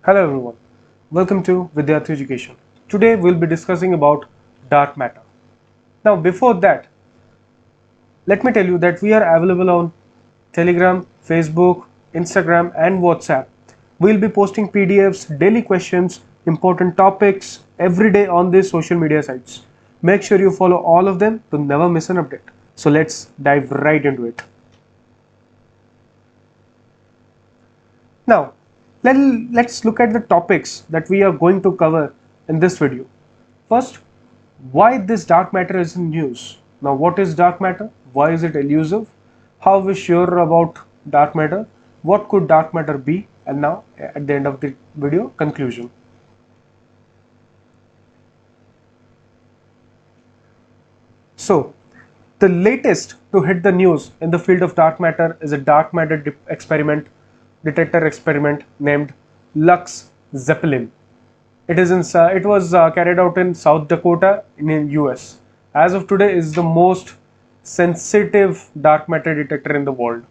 Hello everyone, welcome to Vidyarthee Education. Today we'll be discussing about dark matter. Now before that, let me tell you that we are available on Telegram, Facebook, Instagram and WhatsApp. We'll be posting PDFs, daily questions, important topics every day on these social media sites. Make sure you follow all of them to never miss an update. So let's dive right into it. Now, let's look at the topics that we are going to cover in this video. First, why this dark matter is in news. Now, what is dark matter? Why is it elusive? How we sure about dark matter? What could dark matter be? And now, at the end of the video, conclusion. So, the latest to hit the news in the field of dark matter is a dark matter detector experiment named Lux Zeppelin. It was carried out in South Dakota in US. As of today, is the most sensitive dark matter detector in the world.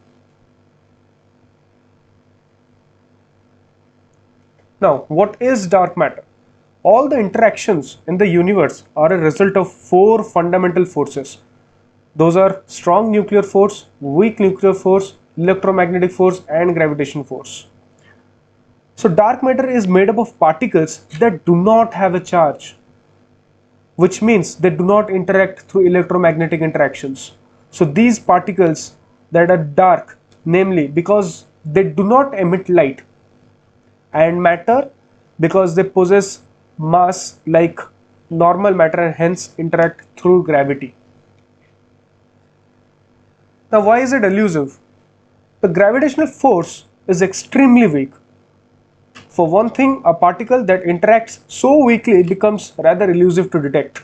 Now, what is dark matter? All the interactions in the universe are a result of four fundamental forces. Those are strong nuclear force, weak nuclear force, electromagnetic force, and gravitational force. So dark matter is made up of particles that do not have a charge, which means they do not interact through electromagnetic interactions. So these particles that are dark, namely because they do not emit light, and matter because they possess mass like normal matter and hence interact through gravity. Now, why is it elusive? The gravitational force is extremely weak. For one thing, a particle that interacts so weakly becomes rather elusive to detect.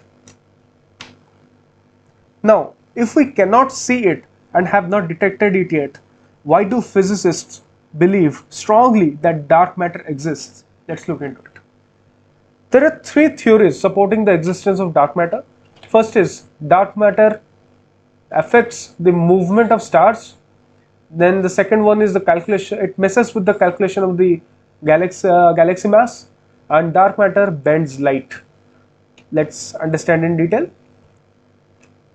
Now, if we cannot see it and have not detected it yet, why do physicists believe strongly that dark matter exists? Let's look into it. There are three theories supporting the existence of dark matter. First is dark matter affects the movement of stars. Then the second one is the calculation, it messes with the calculation of the galaxy mass, and dark matter bends light. Let's understand in detail.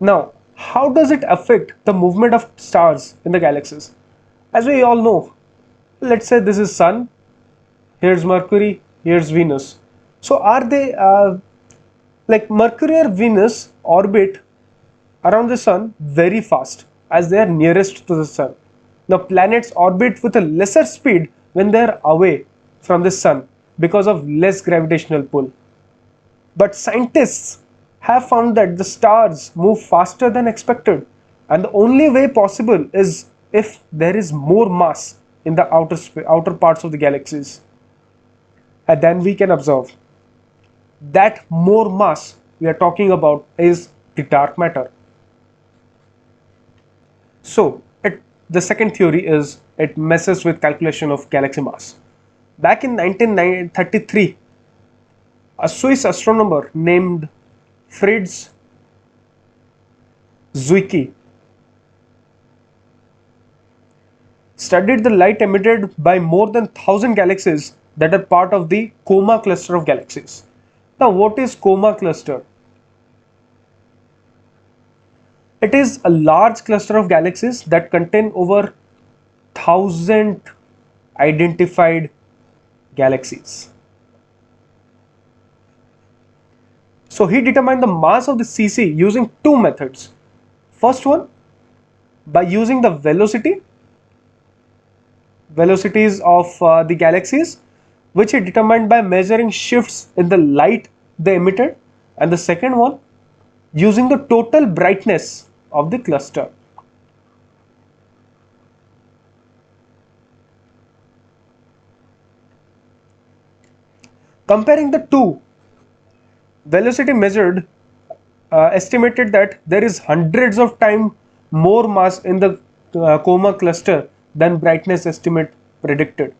Now, how does it affect the movement of stars in the galaxies? As we all know, let's say this is Sun, here's Mercury, here's Venus. So are they like Mercury or Venus orbit around the Sun very fast as they are nearest to the Sun. Now planets orbit with a lesser speed when they are away from the Sun because of less gravitational pull. But scientists have found that the stars move faster than expected, and the only way possible is if there is more mass in the outer parts of the galaxies, and then we can observe that more mass we are talking about is the dark matter. So the second theory is it messes with calculation of galaxy mass. Back in 1933, a Swiss astronomer named Fritz Zwicky studied the light emitted by more than 1,000 galaxies that are part of the Coma cluster of galaxies. Now, what is Coma cluster? It is a large cluster of galaxies that contain over 1,000 identified galaxies. So he determined the mass of the CC using two methods. First one, by using the velocities of the galaxies, which he determined by measuring shifts in the light they emitted, and the second one, using the total brightness of the cluster. Comparing the two, velocity measured estimated that there is hundreds of times more mass in the Coma cluster than brightness estimate predicted.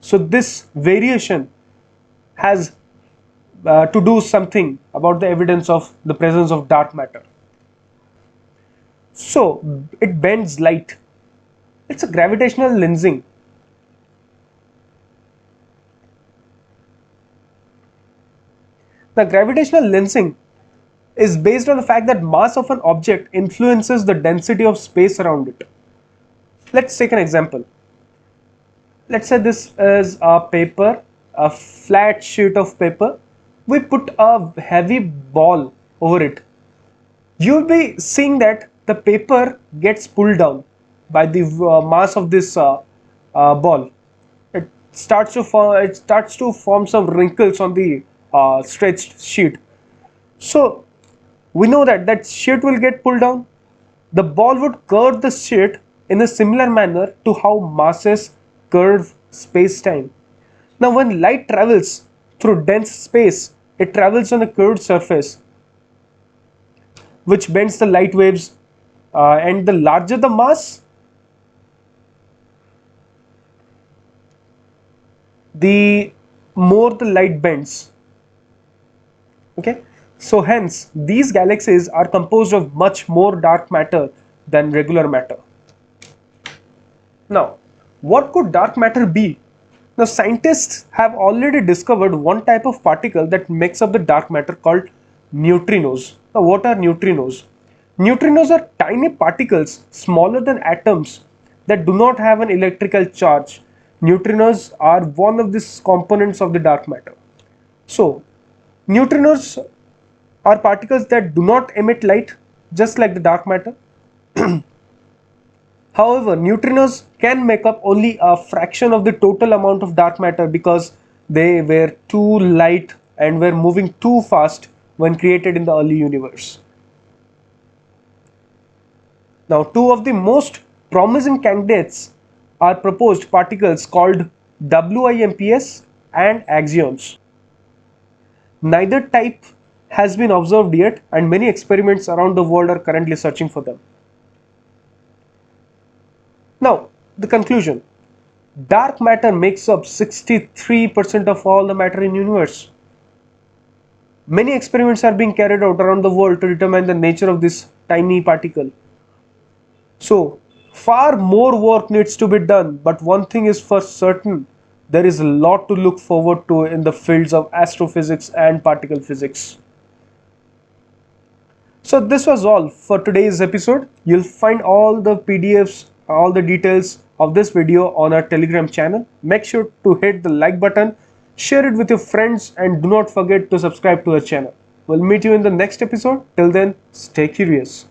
So this variation has to do something about the evidence of the presence of dark matter. So it bends light. It's a gravitational lensing. The gravitational lensing is based on the fact that mass of an object influences the density of space around it. Let's take an example. Let's say this is a paper, a flat sheet of paper. We put a heavy ball over it. You'll be seeing that the paper gets pulled down by the mass of this ball. It starts to form some wrinkles on the stretched sheet. So we know that that sheet will get pulled down. The ball would curve the sheet in a similar manner to how masses curve space-time. Now when light travels through dense space, it travels on a curved surface which bends the light waves, and the larger the mass, the more the light bends. Okay, so hence these galaxies are composed of much more dark matter than regular matter. Now, what could dark matter be? Now, scientists have already discovered one type of particle that makes up the dark matter called neutrinos. Now, what are neutrinos? Neutrinos are tiny particles smaller than atoms that do not have an electrical charge. Neutrinos are one of these components of the dark matter. So, neutrinos are particles that do not emit light, just like the dark matter. However, neutrinos can make up only a fraction of the total amount of dark matter because they were too light and were moving too fast when created in the early universe. Now, two of the most promising candidates are proposed particles called WIMPs and axions. Neither type has been observed yet, and many experiments around the world are currently searching for them. Now, the conclusion. Dark matter makes up 63% of all the matter in the universe. Many experiments are being carried out around the world to determine the nature of this tiny particle. So, far more work needs to be done, but one thing is for certain, there is a lot to look forward to in the fields of astrophysics and particle physics. So this was all for today's episode. You'll find all the PDFs, all the details of this video on our Telegram channel. Make sure to hit the like button, share it with your friends, and do not forget to subscribe to our channel. We'll meet you in the next episode. Till then, stay curious.